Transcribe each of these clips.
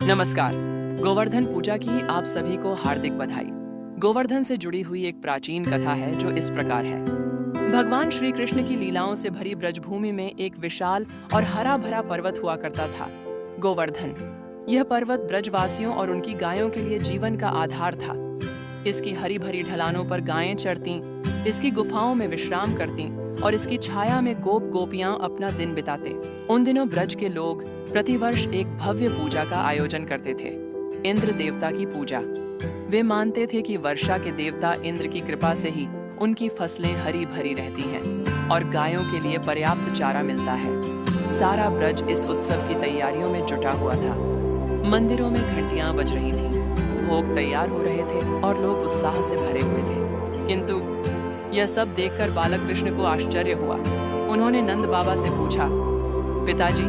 नमस्कार। गोवर्धन पूजा की आप सभी को हार्दिक बधाई। गोवर्धन से जुड़ी हुई एक प्राचीन कथा है जो इस प्रकार है। भगवान श्री कृष्ण की लीलाओं से भरी ब्रजभूमि में एक विशाल और हरा भरा पर्वत हुआ करता था, गोवर्धन। यह पर्वत ब्रजवासियों और उनकी गायों के लिए जीवन का आधार था। इसकी हरी भरी ढलानों पर गायें चरतीं, इसकी गुफाओं में विश्राम करतीं और इसकी छाया में गोप गोपियां अपना दिन बिताते। उन दिनों ब्रज के लोग प्रतिवर्ष एक भव्य पूजा का आयोजन करते थे, इंद्र देवता की पूजा। वे मानते थे कि वर्षा के देवता इंद्र की कृपा से ही उनकी फसलें हरी भरी रहती हैं और गायों के लिए पर्याप्त चारा मिलता है। सारा ब्रज इस उत्सव की तैयारियों में जुटा हुआ था। मंदिरों में घंटियां बज रही थीं, भोग तैयार हो रहे थे और लोग उत्साह से भरे हुए थे। किंतु यह सब देखकर बालक कृष्ण को आश्चर्य हुआ। उन्होंने नंद बाबा से पूछा, पिताजी,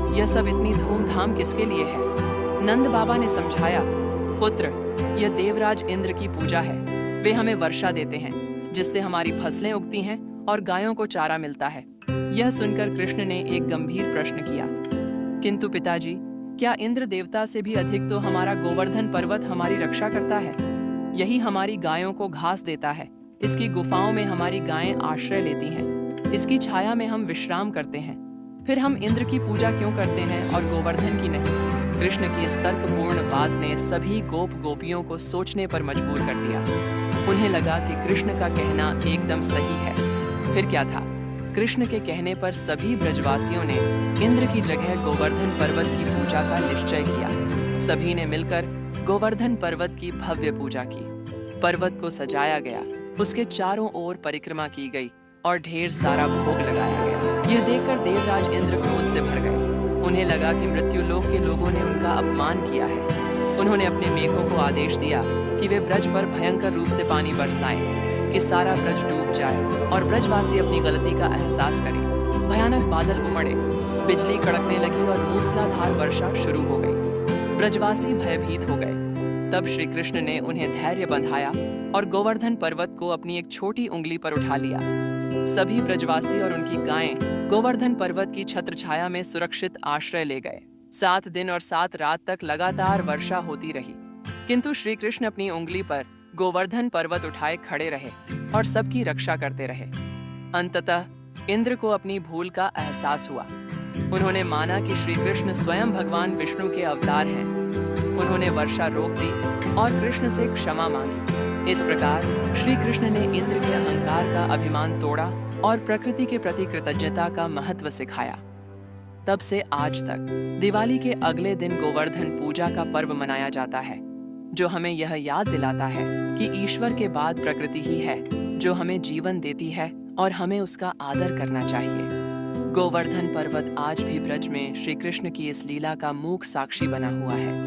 यह सब इतनी धूमधाम किसके लिए है? नंद बाबा ने समझाया, पुत्र, यह देवराज इंद्र की पूजा है। वे हमें वर्षा देते हैं, जिससे हमारी फसलें उगती हैं और गायों को चारा मिलता है। यह सुनकर कृष्ण ने एक गंभीर प्रश्न किया, किंतु पिताजी, क्या इंद्र देवता से भी अधिक तो हमारा गोवर्धन पर्वत हमारी रक्षा करता है? यही हमारी गायों को घास देता है। इसकी गुफाओं में हमारी गायें आश्रय लेती हैं। इसकी छाया में हम विश्राम करते हैं। फिर हम इंद्र की पूजा क्यों करते हैं और गोवर्धन की नहीं? कृष्ण की इस तर्कपूर्ण बात ने सभी गोप गोपियों को सोचने पर मजबूर कर दिया। उन्हें लगा कि कृष्ण का कहना एकदम सही है। फिर क्या था? कृष्ण के कहने पर सभी ब्रजवासियों ने इंद्र की जगह गोवर्धन पर्वत की पूजा का निश्चय किया। सभी ने मिलकर गोवर्धन पर्वत की भव्य पूजा की। पर्वत को सजाया गया, उसके चारों ओर परिक्रमा की गई और ढेर सारा भोग लगाया गया। यह देखकर देवराज इंद्र क्रोध से भर गए। उन्हें लगा कि मृत्यु लोक के लोगों ने उनका अपमान किया है। उन्होंने अपने मेघों को आदेश दिया कि वे ब्रज पर भयंकर रूप से पानी बरसाएं, कि सारा ब्रज डूब जाए और ब्रजवासी अपनी गलती का एहसास करें। भयानक बादल उमड़े, बिजली कड़कने लगी और मूसलाधार वर्षा शुरू हो गई। ब्रजवासी भयभीत हो गए। तब श्री कृष्ण ने उन्हें धैर्य बंधाया और गोवर्धन पर्वत को अपनी एक छोटी उंगली पर उठा लिया। सभी ब्रजवासी और उनकी गायें गोवर्धन पर्वत की छत्रछाया में सुरक्षित आश्रय ले गए। 7 दिन और 7 रात तक लगातार वर्षा होती रही, किंतु श्री कृष्ण अपनी उंगली पर गोवर्धन पर्वत उठाए खड़े रहे और सबकी रक्षा करते रहे। अंततः इंद्र को अपनी भूल का एहसास हुआ। उन्होंने माना कि श्री कृष्ण स्वयं भगवान विष्णु के अवतार हैं। उन्होंने वर्षा रोक दी और कृष्ण से क्षमा मांगी। इस प्रकार श्री कृष्ण ने इंद्र के अहंकार का अभिमान तोड़ा और प्रकृति के प्रति कृतज्ञता का महत्व सिखाया। तब से आज तक दिवाली के अगले दिन गोवर्धन पूजा का पर्व मनाया जाता है, जो हमें यह याद दिलाता है कि ईश्वर के बाद प्रकृति ही है जो हमें जीवन देती है और हमें उसका आदर करना चाहिए। गोवर्धन पर्वत आज भी ब्रज में श्री कृष्ण की इस लीला का मूक साक्षी बना हुआ है।